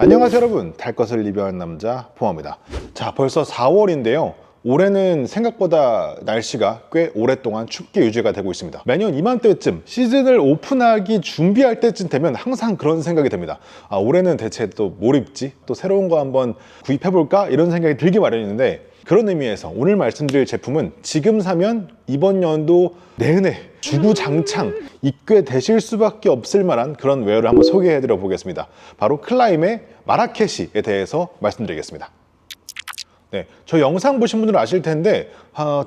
안녕하세요 여러분, 탈 것을 리뷰하는 남자 포마입니다. 자, 벌써 4월인데요 올해는 생각보다 날씨가 꽤 오랫동안 춥게 유지가 되고 있습니다. 매년 이맘때쯤 시즌을 오픈하기 준비할 때쯤 되면 항상 그런 생각이 듭니다. 올해는 대체 또 뭘 입지? 또 새로운 거 한번 구입해볼까? 이런 생각이 들기 마련인데, 그런 의미에서 오늘 말씀드릴 제품은 지금 사면 이번 연도 내내 주구장창 입게 되실 수밖에 없을 만한 그런 웨어를 한번 소개해드려 보겠습니다. 바로 클라임의 마라케시에 대해서 말씀드리겠습니다. 네, 저 영상 보신 분들은 아실 텐데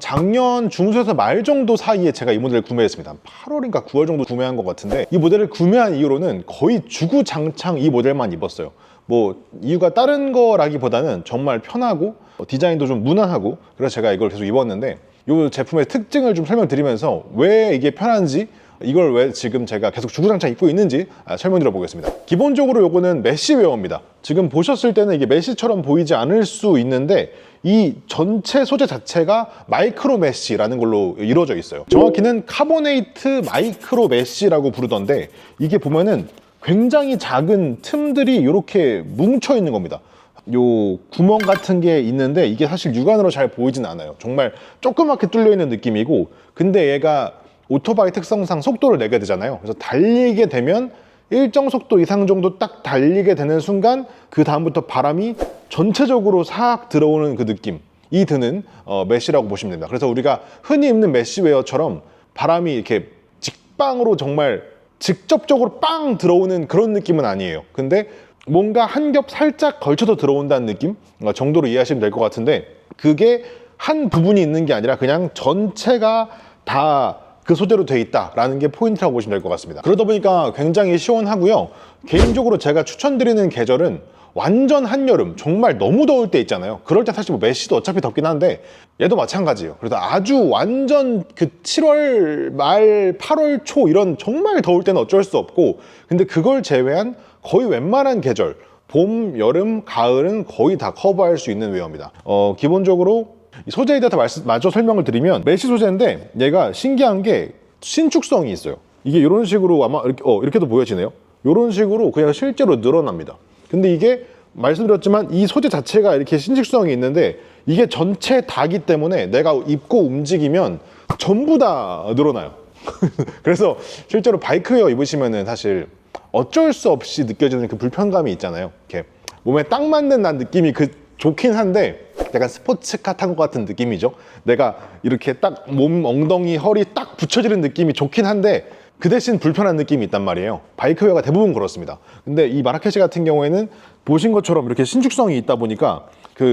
작년 중순에서 말 정도 사이에 제가 이 모델을 구매했습니다. 8월인가 9월 정도 구매한 것 같은데, 이 모델을 구매한 이후로는 거의 주구장창 이 모델만 입었어요. 뭐 이유가 다른 거라기보다는 정말 편하고 디자인도 좀 무난하고, 그래서 제가 이걸 계속 입었는데, 이 제품의 특징을 좀 설명드리면서 왜 이게 편한지, 이걸 왜 지금 제가 계속 주구장창 입고 있는지 설명드려 보겠습니다. 기본적으로 이거는 메쉬 웨어입니다. 지금 보셨을 때는 이게 메쉬처럼 보이지 않을 수 있는데, 이 전체 소재 자체가 마이크로 메쉬라는 걸로 이루어져 있어요. 정확히는 카보네이트 마이크로 메쉬라고 부르던데, 이게 보면은 굉장히 작은 틈들이 이렇게 뭉쳐 있는 겁니다. 요 구멍 같은 게 있는데 이게 사실 육안으로 잘 보이진 않아요. 정말 조그맣게 뚫려 있는 느낌이고, 근데 얘가 오토바이 특성상 속도를 내게 되잖아요. 그래서 달리게 되면 일정 속도 이상 정도 딱 달리게 되는 순간 그 다음부터 바람이 전체적으로 싹 들어오는 그 느낌이 드는 메쉬라고 보시면 됩니다. 그래서 우리가 흔히 입는 메쉬웨어처럼 바람이 이렇게 직방으로 정말 직접적으로 빵 들어오는 그런 느낌은 아니에요. 근데 뭔가 한 겹 살짝 걸쳐서 들어온다는 느낌 정도로 이해하시면 될 것 같은데, 그게 한 부분이 있는 게 아니라 그냥 전체가 다 그 소재로 돼 있다라는 게 포인트라고 보시면 될 것 같습니다. 그러다 보니까 굉장히 시원하고요. 개인적으로 제가 추천드리는 계절은 완전 한여름, 정말 너무 더울 때 있잖아요. 그럴 때 사실 뭐 메쉬도 어차피 덥긴 한데 얘도 마찬가지예요. 그래서 아주 완전 그 7월 말 8월 초 이런 정말 더울 때는 어쩔 수 없고, 근데 그걸 제외한 거의 웬만한 계절, 봄, 여름, 가을은 거의 다 커버할 수 있는 웨어입니다. 기본적으로 소재에 대해서 마저 설명을 드리면, 메쉬 소재인데 얘가 신기한 게 신축성이 있어요. 이게 이런 식으로 아마 이렇게도 보여지네요. 이런 식으로 그냥 실제로 늘어납니다. 근데 이게 말씀드렸지만 이 소재 자체가 이렇게 신축성이 있는데, 이게 전체 다기 때문에 내가 입고 움직이면 전부 다 늘어나요. 그래서 실제로 바이크웨어 입으시면은 사실 어쩔 수 없이 느껴지는 그 불편감이 있잖아요. 이렇게 몸에 딱 맞는 난 느낌이 좋긴 한데, 약간 스포츠카 탄 것 같은 느낌이죠. 내가 이렇게 딱 몸, 엉덩이, 허리 딱 붙여지는 느낌이 좋긴 한데, 그 대신 불편한 느낌이 있단 말이에요. 바이크웨어가 대부분 그렇습니다. 근데 이 마라케시 같은 경우에는 보신 것처럼 이렇게 신축성이 있다 보니까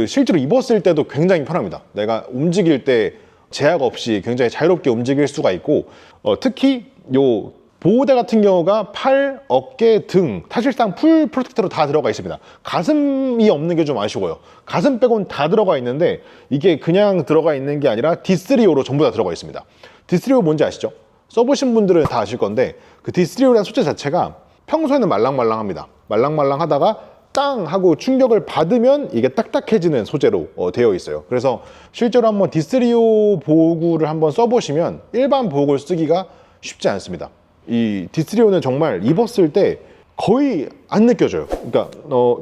실제로 입었을 때도 굉장히 편합니다. 내가 움직일 때 제약 없이 굉장히 자유롭게 움직일 수가 있고, 특히 요 보호대 같은 경우가 팔, 어깨, 등 사실상 풀 프로텍터로 다 들어가 있습니다. 가슴이 없는 게 좀 아쉬워요. 가슴 빼고는 다 들어가 있는데, 이게 그냥 들어가 있는 게 아니라 D3O로 전부 다 들어가 있습니다. D3O 뭔지 아시죠? 써보신 분들은 다 아실 건데, 그 D3O라는 소재 자체가 평소에는 말랑말랑합니다. 말랑말랑하다가 땅 하고 충격을 받으면 이게 딱딱해지는 소재로 되어 있어요. 그래서 실제로 한번 D3O 보호구를 한번 써보시면 일반 보호구를 쓰기가 쉽지 않습니다. 이 D3O는 정말 입었을 때 거의 안 느껴져요. 그러니까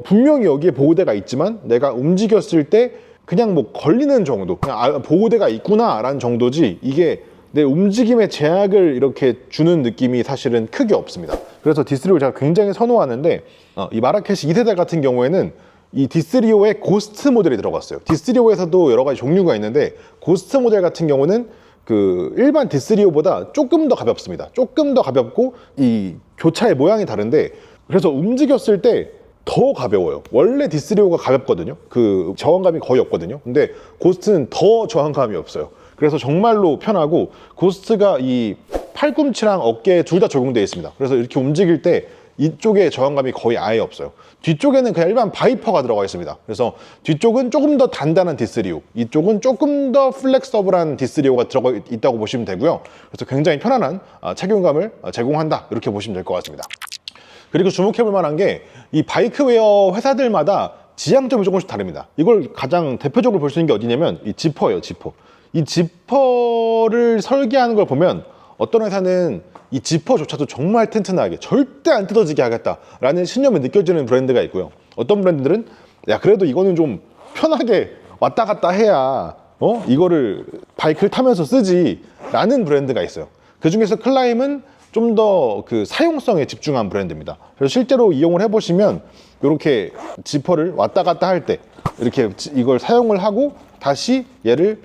분명히 여기에 보호대가 있지만 내가 움직였을 때 그냥 뭐 걸리는 정도, 그냥 보호대가 있구나 라는 정도지, 이게 내 움직임에 제약을 이렇게 주는 느낌이 사실은 크게 없습니다. 그래서 D3O를 제가 굉장히 선호하는데, 이 마라케시 2세대 같은 경우에는 이 D3O의 고스트 모델이 들어갔어요. D3O에서도 여러 가지 종류가 있는데, 고스트 모델 같은 경우는 그 일반 D3O보다 조금 더 가볍습니다. 조금 더 가볍고 이 교차의 모양이 다른데, 그래서 움직였을 때 더 가벼워요. 원래 D3O가 가볍거든요. 그 저항감이 거의 없거든요. 근데 고스트는 더 저항감이 없어요. 그래서 정말로 편하고, 고스트가 이 팔꿈치랑 어깨에 둘 다 적용되어 있습니다. 그래서 이렇게 움직일 때 이쪽에 저항감이 거의 아예 없어요. 뒤쪽에는 그냥 일반 바이퍼가 들어가 있습니다. 그래서 뒤쪽은 조금 더 단단한 D3O, 이쪽은 조금 더 플렉서블한 D3O가 들어가 있다고 보시면 되고요. 그래서 굉장히 편안한 착용감을 제공한다, 이렇게 보시면 될 것 같습니다. 그리고 주목해볼 만한 게, 이 바이크웨어 회사들마다 지향점이 조금씩 다릅니다. 이걸 가장 대표적으로 볼 수 있는 게 어디냐면 이 지퍼예요, 지퍼. 이 지퍼를 설계하는 걸 보면 어떤 회사는 이 지퍼조차도 정말 튼튼하게 절대 안 뜯어지게 하겠다라는 신념이 느껴지는 브랜드가 있고요. 어떤 브랜드들은 야 그래도 이거는 좀 편하게 왔다 갔다 해야 이거를 바이크를 타면서 쓰지 라는 브랜드가 있어요. 그 중에서 클라임은 좀 더 그 사용성에 집중한 브랜드입니다. 그래서 실제로 이용을 해보시면 이렇게 지퍼를 왔다 갔다 할 때 이렇게 이걸 사용을 하고 다시 얘를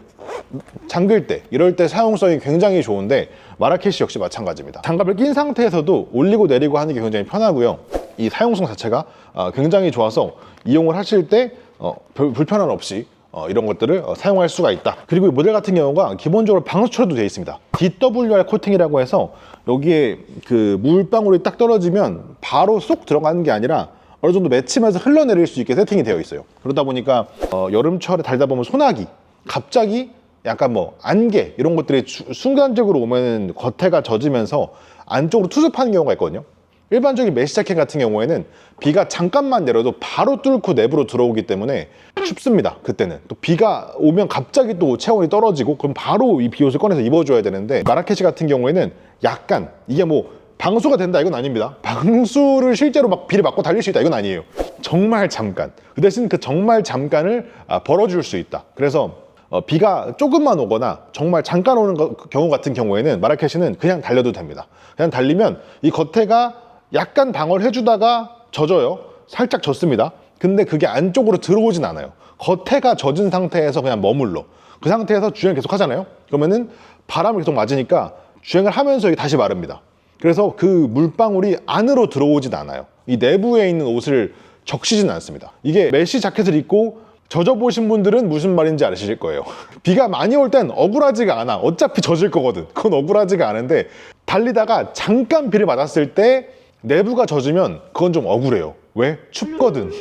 잠글 때 이럴 때 사용성이 굉장히 좋은데 마라케시 역시 마찬가지입니다. 장갑을 낀 상태에서도 올리고 내리고 하는 게 굉장히 편하고요. 이 사용성 자체가 굉장히 좋아서 이용을 하실 때 불편함 없이 이런 것들을 사용할 수가 있다. 그리고 이 모델 같은 경우가 기본적으로 방수처리도 되어 있습니다. DWR 코팅이라고 해서 여기에 그 물방울이 딱 떨어지면 바로 쏙 들어가는 게 아니라 어느 정도 맺히면서 흘러내릴 수 있게 세팅이 되어 있어요. 그러다 보니까 여름철에 달다 보면 소나기, 갑자기 약간 뭐 안개 이런 것들이 순간적으로 오면 겉에가 젖으면서 안쪽으로 투습하는 경우가 있거든요. 일반적인 메쉬 자켓 같은 경우에는 비가 잠깐만 내려도 바로 뚫고 내부로 들어오기 때문에 춥습니다. 그때는 또 비가 오면 갑자기 또 체온이 떨어지고 그럼 바로 이 비옷을 꺼내서 입어줘야 되는데 마라케시 같은 경우에는 약간 이게 뭐 방수가 된다 이건 아닙니다. 방수를 실제로 막 비를 맞고 달릴 수 있다 이건 아니에요. 정말 잠깐. 그 대신 그 정말 잠깐을 벌어줄 수 있다. 그래서 비가 조금만 오거나 정말 잠깐 오는 경우 같은 경우에는 마라케시는 그냥 달려도 됩니다. 그냥 달리면 이 겉에가 약간 방어를 해주다가 젖어요. 살짝 젖습니다. 근데 그게 안쪽으로 들어오진 않아요. 겉에가 젖은 상태에서 그냥 머물러. 그 상태에서 주행 계속 하잖아요. 그러면은 바람을 계속 맞으니까 주행을 하면서 이게 다시 마릅니다. 그래서 그 물방울이 안으로 들어오진 않아요. 이 내부에 있는 옷을 적시진 않습니다. 이게 메쉬 자켓을 입고 젖어보신 분들은 무슨 말인지 아실 거예요. 비가 많이 올 땐 억울하지가 않아. 어차피 젖을 거거든. 그건 억울하지가 않은데 달리다가 잠깐 비를 맞았을 때 내부가 젖으면 그건 좀 억울해요. 왜? 춥거든.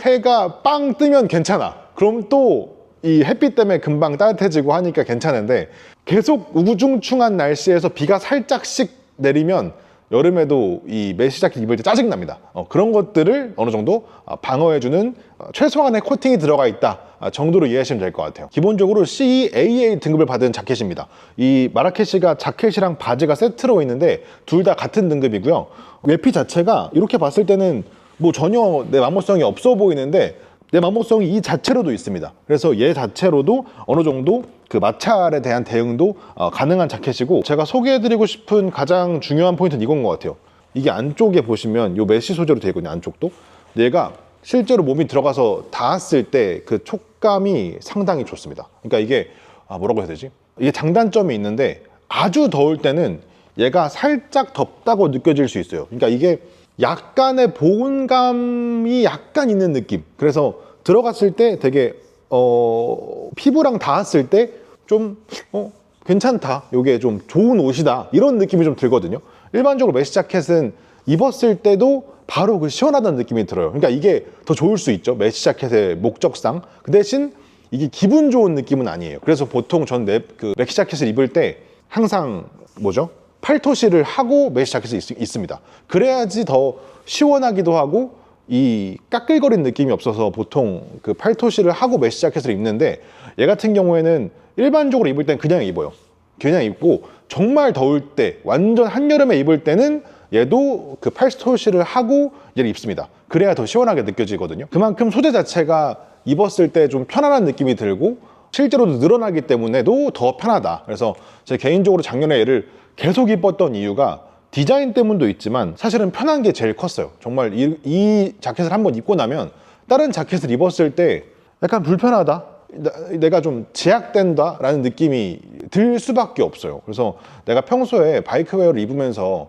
해가 빵 뜨면 괜찮아. 그럼 또 이 햇빛 때문에 금방 따뜻해지고 하니까 괜찮은데 계속 우중충한 날씨에서 비가 살짝씩 내리면 여름에도 이 메쉬 자켓 입을 때 짜증납니다. 그런 것들을 어느 정도 방어해주는 최소한의 코팅이 들어가 있다 정도로 이해하시면 될 것 같아요. 기본적으로 CAA 등급을 받은 자켓입니다. 이 마라케시가 자켓이랑 바지가 세트로 있는데 둘 다 같은 등급이고요. 외피 자체가 이렇게 봤을 때는 뭐 전혀 내 마모성이 없어 보이는데 내 마모성이 이 자체로도 있습니다. 그래서 얘 자체로도 어느 정도 그 마찰에 대한 대응도 가능한 자켓이고 제가 소개해드리고 싶은 가장 중요한 포인트는 이건 것 같아요. 이게 안쪽에 보시면 이 메쉬 소재로 되어 있거든요. 안쪽도. 얘가 실제로 몸이 들어가서 닿았을 때 그 촉감이 상당히 좋습니다. 그러니까 이게 뭐라고 해야 되지? 이게 장단점이 있는데 아주 더울 때는 얘가 살짝 덥다고 느껴질 수 있어요. 그러니까 이게 약간의 보온감이 약간 있는 느낌. 그래서 들어갔을 때 되게 피부랑 닿았을 때 좀 괜찮다. 이게 좀 좋은 옷이다. 이런 느낌이 좀 들거든요. 일반적으로 메쉬 자켓은 입었을 때도 바로 그 시원하다는 느낌이 들어요. 그러니까 이게 더 좋을 수 있죠. 메쉬 자켓의 목적상. 그 대신 이게 기분 좋은 느낌은 아니에요. 그래서 보통 전 그 메쉬 자켓을 입을 때 항상 팔토시를 하고 메쉬 자켓이 있습니다. 그래야지 더 시원하기도 하고 이 까끌거리는 느낌이 없어서 보통 그 팔토시를 하고 메쉬 자켓을 입는데 얘 같은 경우에는 일반적으로 입을 땐 그냥 입어요. 그냥 입고 정말 더울 때 완전 한여름에 입을 때는 얘도 그 팔토시를 하고 얘를 입습니다. 그래야 더 시원하게 느껴지거든요. 그만큼 소재 자체가 입었을 때 좀 편안한 느낌이 들고 실제로도 늘어나기 때문에도 더 편하다. 그래서 제 개인적으로 작년에 얘를 계속 입었던 이유가 디자인 때문도 있지만 사실은 편한 게 제일 컸어요. 정말 이 자켓을 한번 입고 나면 다른 자켓을 입었을 때 약간 불편하다, 내가 좀 제약된다 라는 느낌이 들 수밖에 없어요. 그래서 내가 평소에 바이크웨어를 입으면서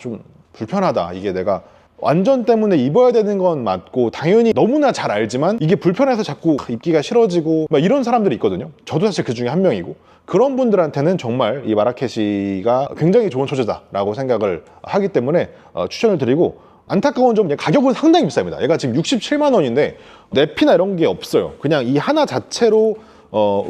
좀 불편하다, 이게 내가 완전 때문에 입어야 되는 건 맞고 당연히 너무나 잘 알지만 이게 불편해서 자꾸 입기가 싫어지고 막 이런 사람들이 있거든요. 저도 사실 그 중에 한 명이고, 그런 분들한테는 정말 이 마라케시가 굉장히 좋은 소재다라고 생각을 하기 때문에 추천을 드리고, 안타까운 점 가격은 상당히 비쌉니다. 얘가 지금 67만 원인데 랩이나 이런 게 없어요. 그냥 이 하나 자체로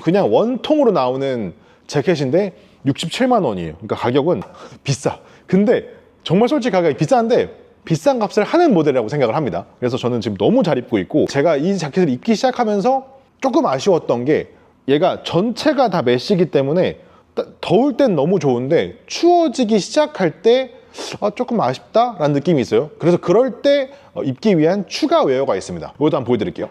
그냥 원통으로 나오는 재킷인데 67만 원이에요. 그러니까 가격은 비싸. 근데 정말 솔직히 가격이 비싼데 비싼 값을 하는 모델이라고 생각을 합니다. 그래서 저는 지금 너무 잘 입고 있고, 제가 이 자켓을 입기 시작하면서 조금 아쉬웠던 게 얘가 전체가 다 메쉬이기 때문에 더울 땐 너무 좋은데 추워지기 시작할 때 조금 아쉽다라는 느낌이 있어요. 그래서 그럴 때 입기 위한 추가 웨어가 있습니다. 이것도 한번 보여드릴게요.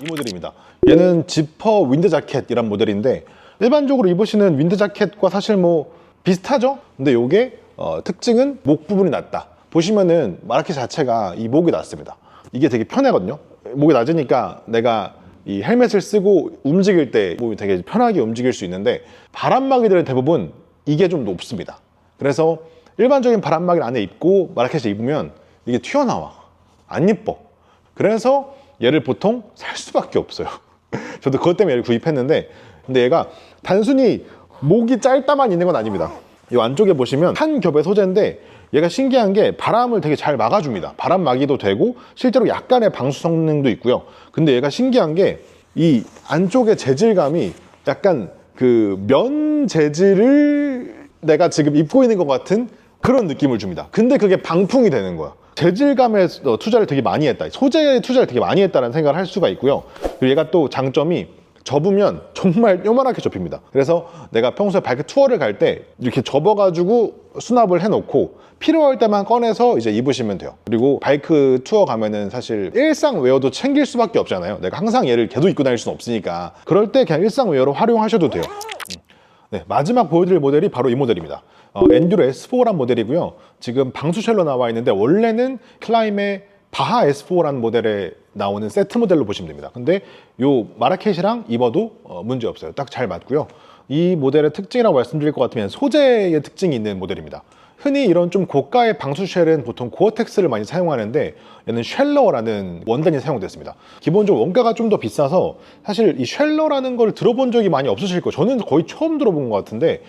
이 모델입니다. 얘는 지퍼 윈드 자켓이란 모델인데 일반적으로 입으시는 윈드 자켓과 사실 뭐 비슷하죠? 근데 이게 특징은 목 부분이 낮다. 보시면은 마라케시 자체가 이 목이 낮습니다. 이게 되게 편하거든요. 목이 낮으니까 내가 이 헬멧을 쓰고 움직일 때 몸이 되게 편하게 움직일 수 있는데 바람막이들은 대부분 이게 좀 높습니다. 그래서 일반적인 바람막이를 안에 입고 마라케시 입으면 이게 튀어나와. 안 예뻐. 그래서 얘를 보통 살 수밖에 없어요. 저도 그것 때문에 얘를 구입했는데 근데 얘가 단순히 목이 짧다만 있는 건 아닙니다. 이 안쪽에 보시면 한 겹의 소재인데 얘가 신기한 게 바람을 되게 잘 막아줍니다. 바람 막이도 되고 실제로 약간의 방수 성능도 있고요. 근데 얘가 신기한 게 이 안쪽의 재질감이 약간 그 면 재질을 내가 지금 입고 있는 것 같은 그런 느낌을 줍니다. 근데 그게 방풍이 되는 거야. 재질감에 투자를 되게 많이 했다. 소재에 투자를 되게 많이 했다는 생각을 할 수가 있고요. 그리고 얘가 또 장점이 접으면 정말 요만하게 접힙니다. 그래서 내가 평소에 바이크 투어를 갈 때 이렇게 접어가지고 수납을 해놓고 필요할 때만 꺼내서 이제 입으시면 돼요. 그리고 바이크 투어 가면은 사실 일상 웨어도 챙길 수밖에 없잖아요. 내가 항상 얘를 계속 입고 다닐 수는 없으니까 그럴 때 그냥 일상 웨어로 활용하셔도 돼요. 네, 마지막 보여드릴 모델이 바로 이 모델입니다. 엔듀로 S4란 모델이고요. 지금 방수쉘로 나와 있는데 원래는 클라임의 바하 S4라는 모델에 나오는 세트 모델로 보시면 됩니다. 근데 요 마라케시랑 입어도 문제 없어요. 딱 잘 맞고요. 이 모델의 특징이라고 말씀드릴 것 같으면 소재의 특징이 있는 모델입니다. 흔히 이런 좀 고가의 방수쉘은 보통 고어텍스를 많이 사용하는데 얘는 쉘러라는 원단이 사용됐습니다. 기본적으로 원가가 좀 더 비싸서 사실 이 쉘러라는 걸 들어본 적이 많이 없으실 거예요. 저는 거의 처음 들어본 것 같은데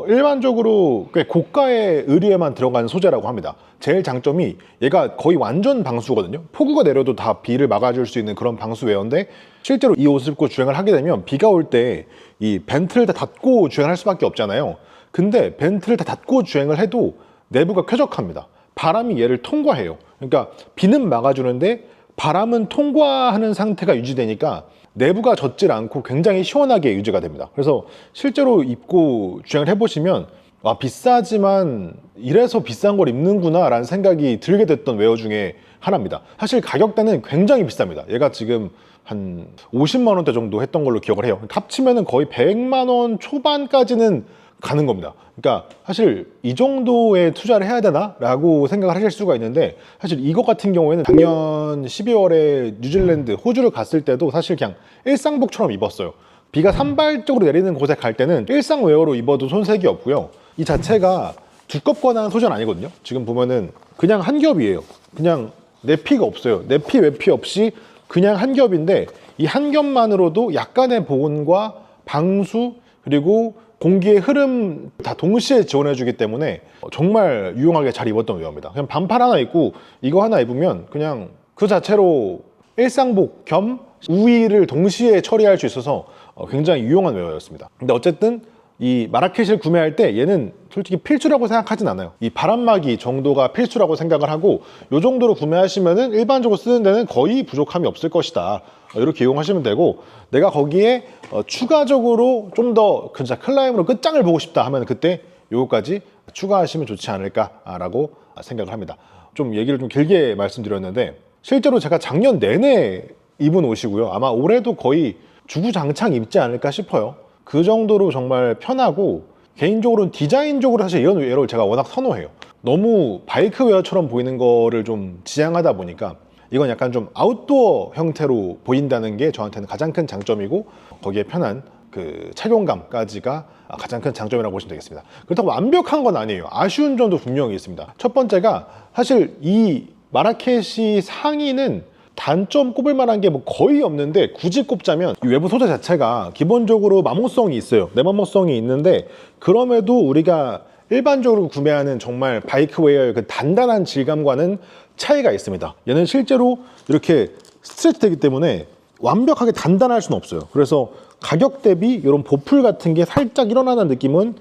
일반적으로 꽤 고가의 의류에만 들어가는 소재라고 합니다. 제일 장점이 얘가 거의 완전 방수거든요. 폭우가 내려도 다 비를 막아줄 수 있는 그런 방수 웨어인데 실제로 이 옷을 입고 주행을 하게 되면 비가 올 때 이 벤트를 다 닫고 주행할 수밖에 없잖아요. 근데 벤트를 다 닫고 주행을 해도 내부가 쾌적합니다. 바람이 얘를 통과해요. 그러니까 비는 막아주는데 바람은 통과하는 상태가 유지되니까 내부가 젖질 않고 굉장히 시원하게 유지가 됩니다. 그래서 실제로 입고 주행을 해보시면 와, 비싸지만 이래서 비싼 걸 입는구나 라는 생각이 들게 됐던 웨어 중에 하나입니다. 사실 가격대는 굉장히 비쌉니다. 얘가 지금 한 50만 원대 정도 했던 걸로 기억을 해요. 합치면은 거의 100만 원 초반까지는 가는 겁니다. 그러니까 사실 이 정도의 투자를 해야 되나? 라고 생각을 하실 수가 있는데 사실 이것 같은 경우에는 작년 12월에 뉴질랜드, 호주를 갔을 때도 사실 그냥 일상복처럼 입었어요. 비가 산발적으로 내리는 곳에 갈 때는 일상 웨어로 입어도 손색이 없고요. 이 자체가 두껍거나 한 소재는 아니거든요. 지금 보면은 그냥 한 겹이에요. 그냥 내피가 없어요. 내피, 외피 없이 그냥 한 겹인데 이 한 겹만으로도 약간의 보온과 방수 그리고 공기의 흐름 다 동시에 지원해주기 때문에 정말 유용하게 잘 입었던 웨어입니다. 그냥 반팔 하나 입고 이거 하나 입으면 그냥 그 자체로 일상복 겸 우위를 동시에 처리할 수 있어서 굉장히 유용한 웨어였습니다. 근데 어쨌든 이 마라케시를 구매할 때 얘는 솔직히 필수라고 생각하진 않아요. 이 바람막이 정도가 필수라고 생각을 하고 이 정도로 구매하시면은 일반적으로 쓰는 데는 거의 부족함이 없을 것이다. 이렇게 이용하시면 되고 내가 거기에 추가적으로 좀 더 진짜 클라임으로 끝장을 보고 싶다 하면 그때 요거까지 추가하시면 좋지 않을까라고 생각을 합니다. 좀 얘기를 좀 길게 말씀드렸는데 실제로 제가 작년 내내 입은 옷이고요. 아마 올해도 거의 주구장창 입지 않을까 싶어요. 그 정도로 정말 편하고 개인적으로는 디자인적으로 사실 이런 웨어를 제가 워낙 선호해요. 너무 바이크 웨어처럼 보이는 거를 좀 지향하다 보니까 이건 약간 좀 아웃도어 형태로 보인다는 게 저한테는 가장 큰 장점이고 거기에 편한 그 착용감까지가 가장 큰 장점이라고 보시면 되겠습니다. 그렇다고 완벽한 건 아니에요. 아쉬운 점도 분명히 있습니다. 첫 번째가 사실 이 마라케시 상의는 단점 꼽을 만한 게 뭐 거의 없는데 굳이 꼽자면 이 외부 소재 자체가 기본적으로 마모성이 있어요. 내마모성이 있는데 그럼에도 우리가 일반적으로 구매하는 정말 바이크웨어의 그 단단한 질감과는 차이가 있습니다. 얘는 실제로 이렇게 스트레치 되기 때문에 완벽하게 단단할 수는 없어요. 그래서 가격 대비 이런 보풀 같은 게 살짝 일어나는 느낌은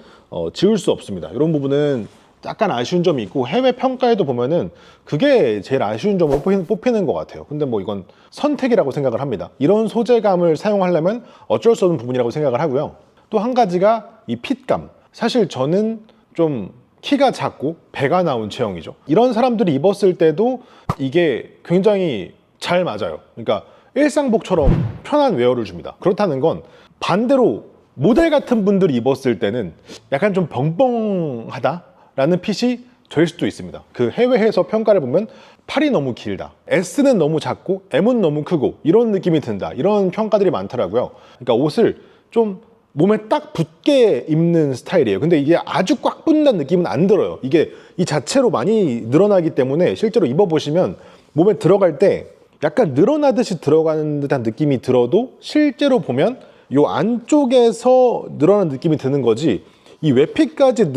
지울 수 없습니다. 이런 부분은 약간 아쉬운 점이 있고 해외 평가에도 보면은 그게 제일 아쉬운 점으로 뽑히는 것 같아요. 근데 뭐 이건 선택이라고 생각을 합니다. 이런 소재감을 사용하려면 어쩔 수 없는 부분이라고 생각을 하고요. 또 한 가지가 이 핏감. 사실 저는 좀 키가 작고 배가 나온 체형이죠. 이런 사람들이 입었을 때도 이게 굉장히 잘 맞아요. 그러니까 일상복처럼 편한 웨어를 줍니다. 그렇다는 건 반대로 모델 같은 분들이 입었을 때는 약간 좀 벙벙하다라는 핏이 될 수도 있습니다. 그 해외에서 평가를 보면 팔이 너무 길다, S는 너무 작고 M은 너무 크고 이런 느낌이 든다, 이런 평가들이 많더라고요. 그러니까 옷을 좀 몸에 딱 붙게 입는 스타일이에요. 근데 이게 아주 꽉 붙는다는 느낌은 안 들어요. 이게 이 자체로 많이 늘어나기 때문에 실제로 입어보시면 몸에 들어갈 때 약간 늘어나듯이 들어가는 듯한 느낌이 들어도 실제로 보면 이 안쪽에서 늘어나는 느낌이 드는 거지 이 외피까지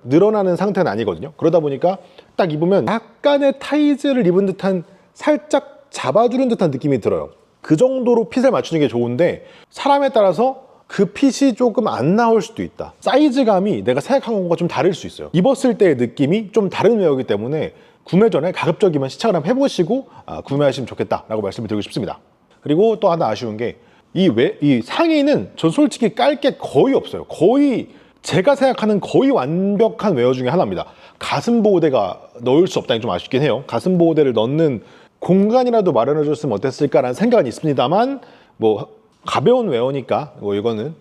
늘어나는 상태는 아니거든요. 그러다 보니까 딱 입으면 약간의 타이즈를 입은 듯한, 살짝 잡아주는 듯한 느낌이 들어요. 그 정도로 핏을 맞추는 게 좋은데 사람에 따라서 그 핏이 조금 안 나올 수도 있다. 사이즈감이 내가 생각한 것과 좀 다를 수 있어요. 입었을 때의 느낌이 좀 다른 웨어이기 때문에 구매 전에 가급적이면 시착을 한번 해보시고 구매하시면 좋겠다라고 말씀을 드리고 싶습니다. 그리고 또 하나 아쉬운 게 이 상의는 전 솔직히 깔 게 거의 없어요. 거의 제가 생각하는 거의 완벽한 웨어 중에 하나입니다. 가슴 보호대가 넣을 수 없다니 좀 아쉽긴 해요. 가슴 보호대를 넣는 공간이라도 마련해 줬으면 어땠을까라는 생각은 있습니다만 뭐 가벼운 웨어니까 뭐 이거는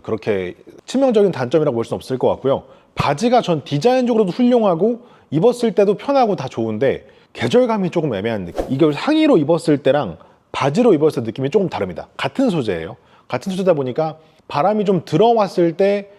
그렇게 치명적인 단점이라고 볼 수는 없을 것 같고요. 바지가 전 디자인적으로도 훌륭하고 입었을 때도 편하고 다 좋은데 계절감이 조금 애매한 느낌. 이걸 상의로 입었을 때랑 바지로 입었을 때 느낌이 조금 다릅니다. 같은 소재예요. 같은 소재다 보니까 바람이 좀 들어왔을 때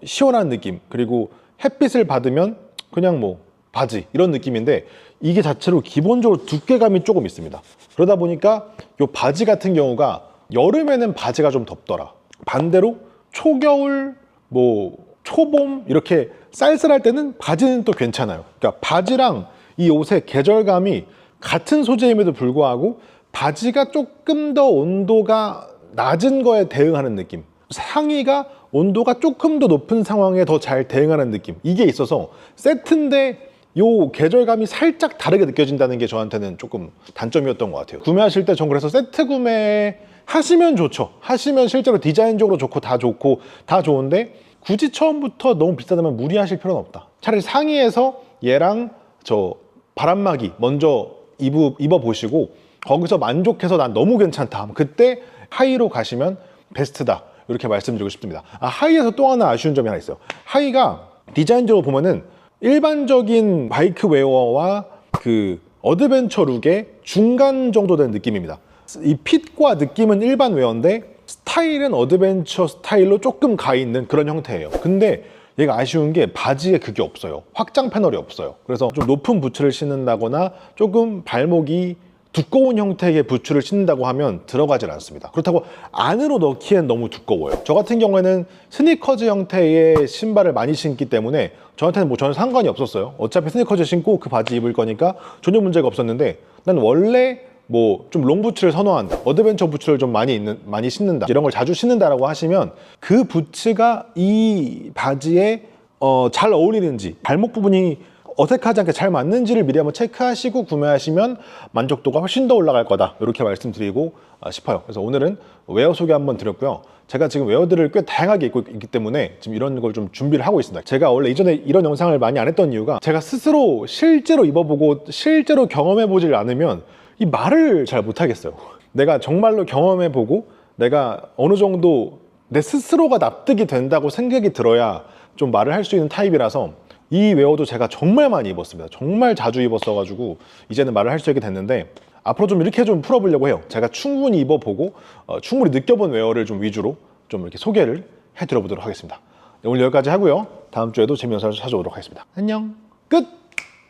시원한 느낌, 그리고 햇빛을 받으면 그냥 뭐 바지 이런 느낌인데 이게 자체로 기본적으로 두께감이 조금 있습니다. 그러다 보니까 이 바지 같은 경우가 여름에는 바지가 좀 덥더라. 반대로 초겨울, 뭐 초봄 이렇게 쌀쌀할 때는 바지는 또 괜찮아요. 그러니까 바지랑 이 옷의 계절감이 같은 소재임에도 불구하고 바지가 조금 더 온도가 낮은 거에 대응하는 느낌, 상의가 온도가 조금 더 높은 상황에 더 잘 대응하는 느낌, 이게 있어서 세트인데 요 계절감이 살짝 다르게 느껴진다는 게 저한테는 조금 단점이었던 것 같아요. 구매하실 때 전 그래서 세트 구매 하시면 좋죠. 하시면 실제로 디자인적으로 좋고 다 좋은데 굳이 처음부터 너무 비싸다면 무리하실 필요는 없다. 차라리 상의에서 얘랑 저 바람막이 먼저 입어보시고 거기서 만족해서 난 너무 괜찮다, 그때 하의로 가시면 베스트다, 이렇게 말씀드리고 싶습니다. 하의에서 또 하나 아쉬운 점이 하나 있어요. 하의가 디자인적으로 보면은 일반적인 바이크 웨어와 그 어드벤처 룩의 중간 정도 된 느낌입니다. 이 핏과 느낌은 일반 웨어인데 스타일은 어드벤처 스타일로 조금 가 있는 그런 형태예요. 근데 얘가 아쉬운 게 바지에 그게 없어요. 확장 패널이 없어요. 그래서 좀 높은 부츠를 신는다거나 조금 발목이 두꺼운 형태의 부츠를 신는다고 하면 들어가질 않습니다. 그렇다고 안으로 넣기엔 너무 두꺼워요. 저 같은 경우에는 스니커즈 형태의 신발을 많이 신기 때문에 저한테는 뭐 전혀 상관이 없었어요. 어차피 스니커즈 신고 그 바지 입을 거니까 전혀 문제가 없었는데 난 원래 뭐 좀 롱부츠를 선호한다, 어드벤처 부츠를 좀 많이 신는다, 이런 걸 자주 신는다라고 하시면 그 부츠가 이 바지에 잘 어울리는지, 발목 부분이 어색하지 않게 잘 맞는지를 미리 한번 체크하시고 구매하시면 만족도가 훨씬 더 올라갈 거다, 이렇게 말씀드리고 싶어요. 그래서 오늘은 웨어 소개 한번 드렸고요. 제가 지금 웨어들을 꽤 다양하게 입고 있기 때문에 지금 이런 걸 좀 준비를 하고 있습니다. 제가 원래 이전에 이런 영상을 많이 안 했던 이유가 제가 스스로 실제로 입어보고 실제로 경험해보질 않으면 이 말을 잘 못하겠어요. 내가 정말로 경험해보고 내가 어느 정도 내 스스로가 납득이 된다고 생각이 들어야 좀 말을 할 수 있는 타입이라서 이 웨어도 제가 정말 많이 입었습니다. 정말 자주 입었어가지고 이제는 말을 할 수 있게 됐는데 앞으로 좀 이렇게 좀 풀어보려고 해요. 제가 충분히 입어보고 충분히 느껴본 웨어를 좀 위주로 좀 이렇게 소개를 해드려보도록 하겠습니다. 네, 오늘 여기까지 하고요. 다음 주에도 재미있는 영상을 찾아오도록 하겠습니다. 안녕, 끝!